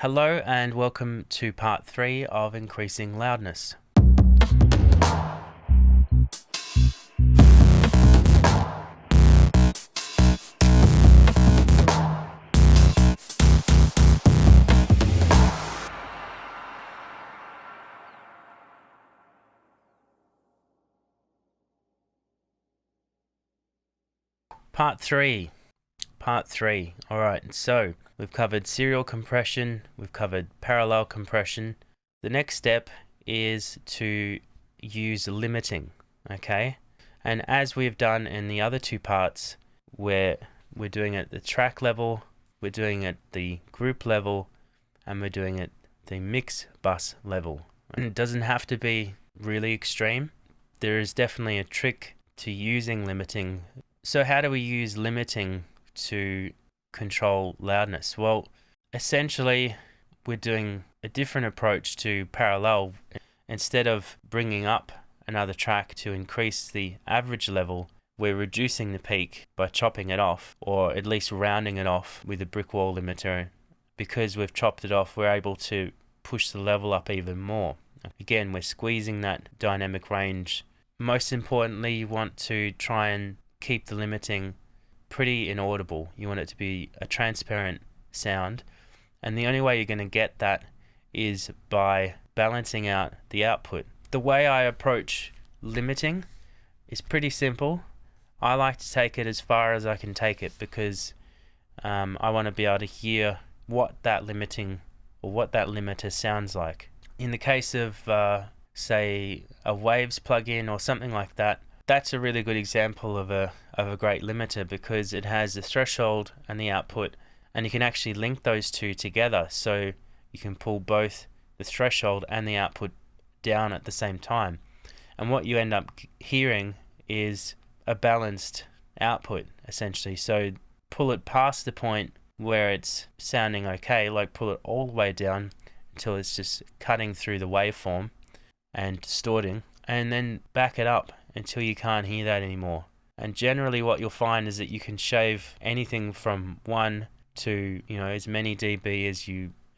Hello and welcome to part 3 of increasing loudness. Part 3. Alright, so we've covered serial compression, we've covered parallel compression. The next step is to use limiting, okay? And as we've done in the other two parts, where we're doing it at the track level, we're doing it at the group level, and we're doing it at the mix bus level. And it doesn't have to be really extreme. There is definitely a trick to using limiting. So how do we use limiting to control loudness? Well, essentially we're doing a different approach to parallel. Instead of bringing up another track to increase the average level, we're reducing the peak by chopping it off, or at least rounding it off with a brick wall limiter. Because we've chopped it off, we're able to push the level up even more. Again, we're squeezing that dynamic range. Most importantly, you want to try and keep the limiting pretty inaudible. You want it to be a transparent sound, and the only way you're going to get that is by balancing out the output. The way I approach limiting is pretty simple. I like to take it as far as I can take it because I want to be able to hear what that limiting or what that limiter sounds like. In the case of say a Waves plugin or something like that, that's a really good example of a great limiter because it has the threshold and the output, and you can actually link those two together, so you can pull both the threshold and the output down at the same time, and what you end up hearing is a balanced output essentially. So pull it past the point where it's sounding okay, like pull it all the way down until it's just cutting through the waveform and distorting, and then back it up until you can't hear that anymore. And generally what you'll find is that you can shave anything from 1 to as many dB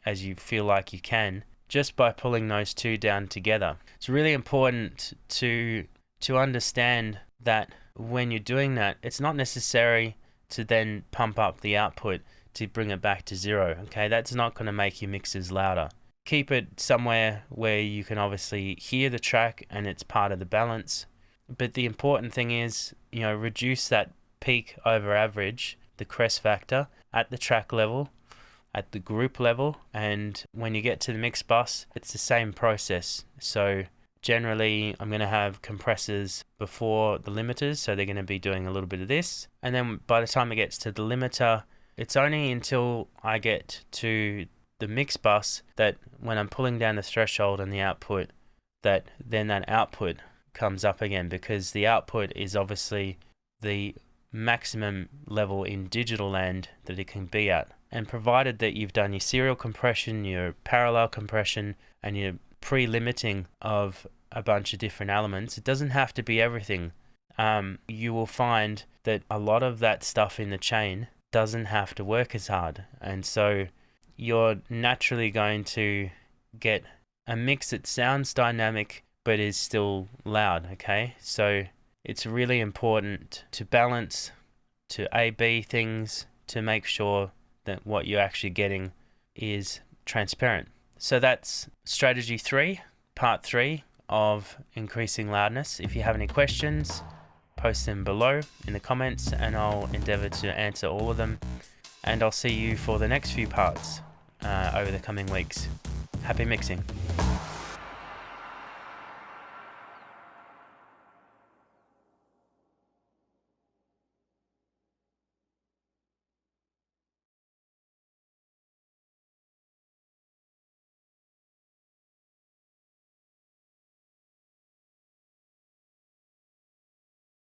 as you feel like you can just by pulling those two down together. It's really important to understand that when you're doing that, it's not necessary to then pump up the output to bring it back to 0. Okay, that's not going to make your mixes louder. Keep it somewhere where you can obviously hear the track and it's part of the balance. But the important thing is, reduce that peak over average, the crest factor, at the track level, at the group level, and when you get to the mix bus, it's the same process. So generally, I'm going to have compressors before the limiters, so they're going to be doing a little bit of this. And then by the time it gets to the limiter, it's only until I get to the mix bus that when I'm pulling down the threshold and the output, that then that output comes up again, because the output is obviously the maximum level in digital land that it can be at. And provided that you've done your serial compression, your parallel compression, and your pre-limiting of a bunch of different elements, it doesn't have to be everything. You will find that a lot of that stuff in the chain doesn't have to work as hard, and so you're naturally going to get a mix that sounds dynamic but is still loud, okay? So it's really important to balance, to A-B things, to make sure that what you're actually getting is transparent. So that's strategy 3, part 3 of increasing loudness. If you have any questions, post them below in the comments and I'll endeavor to answer all of them. And I'll see you for the next few parts over the coming weeks. Happy mixing.